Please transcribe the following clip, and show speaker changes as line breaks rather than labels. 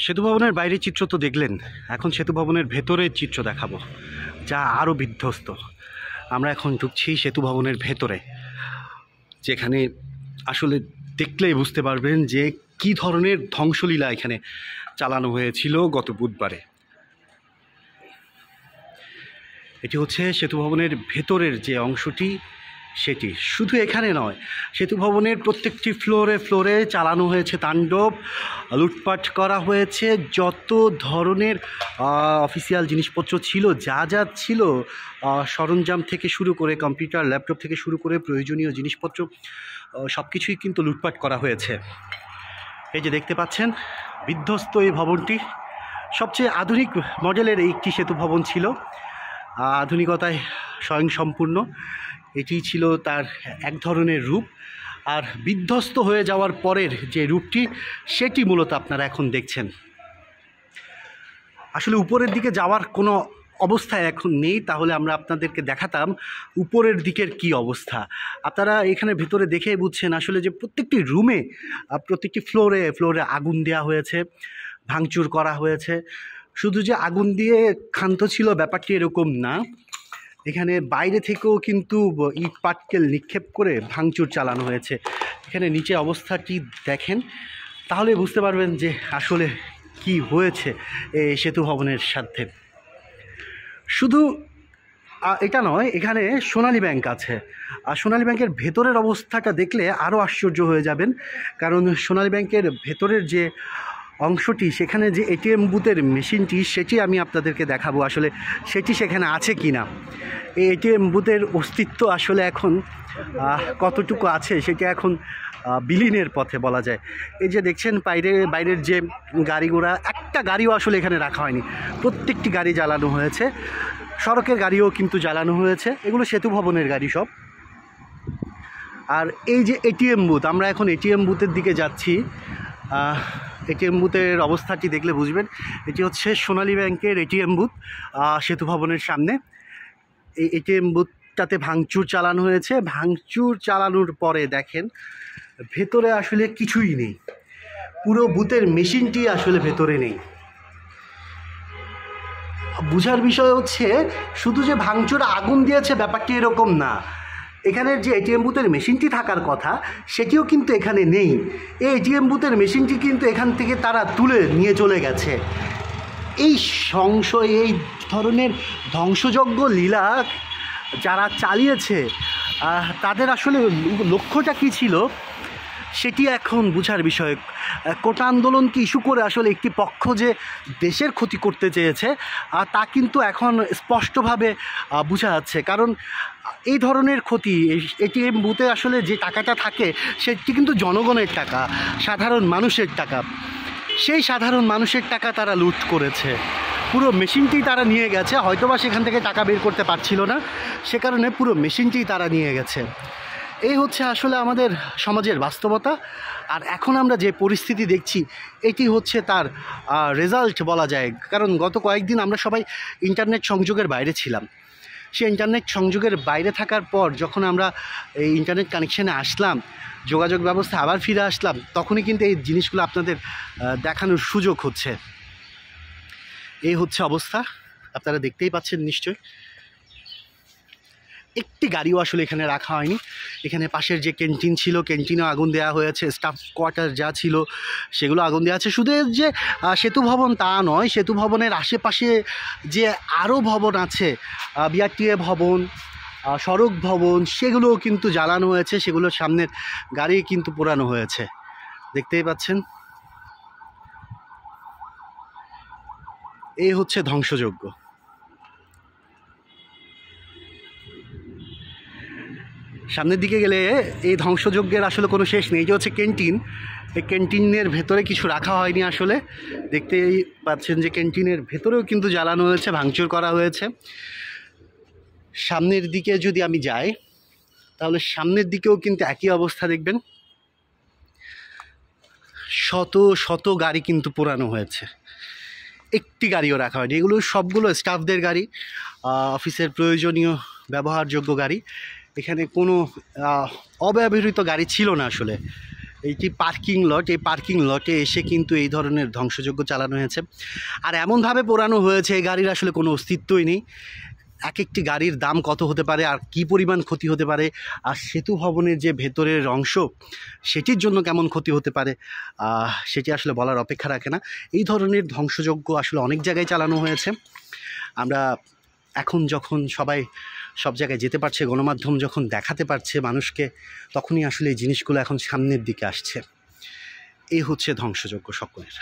সেতু ভবনের বাইরের চিত্র তো দেখলেন, এখন সেতু ভবনের ভেতরের চিত্র দেখাবো, যা আরও বিধ্বস্ত। আমরা এখন ঢুকছি সেতু ভবনের ভেতরে, যেখানে আসলে দেখলেই বুঝতে পারবেন যে কী ধরনের ধ্বংসলীলা এখানে চালানো হয়েছিল গত বুধবারে। এটি হচ্ছে সেতু ভবনের ভেতরের যে অংশটি, সেটি শুধু এখানে নয়, সেতু ভবনের প্রত্যেকটি ফ্লোরে ফ্লোরে চালানো হয়েছে তাণ্ডব, লুটপাট করা হয়েছে। যত ধরনের অফিসিয়াল জিনিসপত্র ছিল, যা যা ছিল, সরঞ্জাম থেকে শুরু করে কম্পিউটার, ল্যাপটপ থেকে শুরু করে প্রয়োজনীয় জিনিসপত্র, সব কিছুই কিন্তু লুটপাট করা হয়েছে। এই যে দেখতে পাচ্ছেন বিধ্বস্ত এই ভবনটি, সবচেয়ে আধুনিক মডেলের একটি সেতু ভবন ছিল, আধুনিকতায় স্বয়ংসম্পূর্ণ। এটি ছিল তার এক ধরনের রূপ, আর বিধ্বস্ত হয়ে যাওয়ার পরের যে রূপটি, সেটি মূলত আপনারা এখন দেখছেন। আসলে উপরের দিকে যাওয়ার কোনো অবস্থায় এখন নেই, তাহলে আমরা আপনাদেরকে দেখাতাম উপরের দিকের কি অবস্থা। আপনারা এখানে ভিতরে দেখে বুঝছেন আসলে যে প্রত্যেকটি রুমে, প্রত্যেকটি ফ্লোরে ফ্লোরে আগুন দেওয়া হয়েছে, ভাঙচুর করা হয়েছে। শুধু যে আগুন দিয়ে ক্ষান্ত ছিল ব্যাপারটি এরকম না, এখানে বাইরে থেকেও কিন্তু ইট পাটকেল নিক্ষেপ করে ভাঙচুর চালানো হয়েছে। এখানে নিচে অবস্থাটি দেখেন, তাহলে বুঝতে পারবেন যে আসলে কি হয়েছে এই সেতু ভবনের সাথে। শুধু এটা নয়, এখানে সোনালী ব্যাংক আছে, আর সোনালী ব্যাংকের ভেতরের অবস্থাটা দেখলে আরও আশ্চর্য হয়ে যাবেন। কারণ সোনালী ব্যাংকের ভেতরের যে অংশটি, সেখানে যে এটিএম বুথের মেশিনটি, সেটি আমি আপনাদেরকে দেখাবো আসলে সেটি সেখানে আছে কি না। এই এটিএম বুথের অস্তিত্ব আসলে এখন কতটুকু আছে সেটি এখন বিলীনের পথে বলা যায়। এই যে দেখছেন বাইরের যে গাড়ি ঘোড়া, একটা গাড়িও আসলে এখানে রাখা হয়নি, প্রত্যেকটি গাড়ি জ্বালানো হয়েছে। সড়কের গাড়িও কিন্তু জ্বালানো হয়েছে, এগুলো সেতু ভবনের গাড়ি সব। আর এই যে এটিএম বুথ, আমরা এখন এটিএম বুথের দিকে যাচ্ছি। এটিএম বুথের অবস্থাটি দেখলে বুঝবেন, এটি হচ্ছে সোনালী ব্যাংকের এটিএম বুথ সেতু ভবনের সামনে। এই এটিএম বুথটাতে ভাঙচুর চালানো হয়েছে। ভাঙচুর চালানোর পরে দেখেন ভেতরে আসলে কিছুই নেই, পুরো বুথের মেশিনটি আসলে ভেতরে নেই। বুঝার বিষয় হচ্ছে শুধু যে ভাঙচুর আগুন দিয়েছে ব্যাপারটি এরকম না, এখানের যে এটিএম বুথের মেশিনটি থাকার কথা সেটিও কিন্তু এখানে নেই। এই এটিএম বুথের মেশিনটি কিন্তু এখান থেকে তারা তুলে নিয়ে চলে গেছে। এই এই ধরনের ধ্বংসযজ্ঞ লীলা যারা চালিয়েছে, তাদের আসলে লক্ষ্যটা কী ছিল সেটি এখন বুঝার বিষয়। কোটা আন্দোলনকে ইস্যু করে আসলে একটি পক্ষ যে দেশের ক্ষতি করতে চেয়েছে, তা কিন্তু এখন স্পষ্টভাবে বোঝা যাচ্ছে। কারণ এই ধরনের ক্ষতি, এটিএম বুথে আসলে যে টাকাটা থাকে সেটি কিন্তু জনগণের টাকা, সাধারণ মানুষের টাকা। সেই সাধারণ মানুষের টাকা তারা লুট করেছে, পুরো মেশিনটি তারা নিয়ে গেছে। হয়তোবা সেখান থেকে টাকা বের করতে পারছিল না, সে কারণে পুরো মেশিনটি তারা নিয়ে গেছে। এই হচ্ছে আসলে আমাদের সমাজের বাস্তবতা। আর এখন আমরা যে পরিস্থিতি দেখছি, এটি হচ্ছে তার রেজাল্ট বলা যায়। কারণ গত কয়েকদিন আমরা সবাই ইন্টারনেট সংযোগের বাইরে ছিলাম। সেই ইন্টারনেট সংযোগের বাইরে থাকার পর যখন আমরা এই ইন্টারনেট কানেকশানে আসলাম, যোগাযোগ ব্যবস্থা আবার ফিরে আসলাম, তখনই কিন্তু এই জিনিসগুলো আপনাদের দেখানোর সুযোগ হচ্ছে। এই হচ্ছে অবস্থা, আপনারা দেখতেই পাচ্ছেন নিশ্চয়। একটি গাড়িও আসলে এখানে রাখা হয়নি। এখানে পাশের যে ক্যান্টিন ছিল, ক্যান্টিনেও আগুন দেওয়া হয়েছে। স্টাফ কোয়ার্টার যা ছিল সেগুলো আগুন দেওয়া আছে। শুধু যে সেতু ভবন তা নয়, সেতু ভবনের আশেপাশে যে আরও ভবন আছে, বিআরটিএ ভবন, সড়ক ভবন, সেগুলোও কিন্তু জ্বালানো হয়েছে। সেগুলোর সামনের গাড়ি কিন্তু পোড়ানো হয়েছে, দেখতেই পাচ্ছেন। এই হচ্ছে ধ্বংসযজ্ঞ। সামনের দিকে গেলে এই ধ্বংসযজ্ঞের আসলে কোনো শেষ নেই। যে হচ্ছে ক্যান্টিন, এই ক্যান্টিনের ভেতরে কিছু রাখা হয়নি আসলে, দেখতেই পাচ্ছেন যে ক্যান্টিনের ভেতরেও কিন্তু জ্বালানো হয়েছে, ভাঙচুর করা হয়েছে। সামনের দিকে যদি আমি যাই, তাহলে সামনের দিকেও কিন্তু একই অবস্থা দেখবেন, শত শত গাড়ি কিন্তু পোড়ানো হয়েছে, একটি গাড়িও রাখা হয়নি। এগুলো সবগুলো স্টাফদের গাড়ি, অফিসের প্রয়োজনীয় ব্যবহারযোগ্য গাড়ি। এখানে কোনো অব্যবহৃত গাড়ি ছিল না আসলে। এইটি পার্কিং লট, এই পার্কিং লটে এসে কিন্তু এই ধরনের ধ্বংসযজ্ঞ চালানো হয়েছে। আর এমনভাবে পোড়ানো হয়েছে এই গাড়ির আসলে কোনো অস্তিত্বই নেই। এক একটি গাড়ির দাম কত হতে পারে আর কি পরিমাণ ক্ষতি হতে পারে, আর সেতু ভবনের যে ভেতরের অংশ সেটির জন্য কেমন ক্ষতি হতে পারে সেটি আসলে বলার অপেক্ষা রাখে না। এই ধরনের ধ্বংসযজ্ঞ আসলে অনেক জায়গায় চালানো হয়েছে। আমরা এখন যখন সবাই সব জায়গায় যেতে পারছে, গণমাধ্যম যখন দেখাতে পারছে মানুষকে, তখনই আসলে এই জিনিসগুলো এখন সামনের দিকে আসছে। এই হচ্ছে ধ্বংসযজ্ঞ সকলের।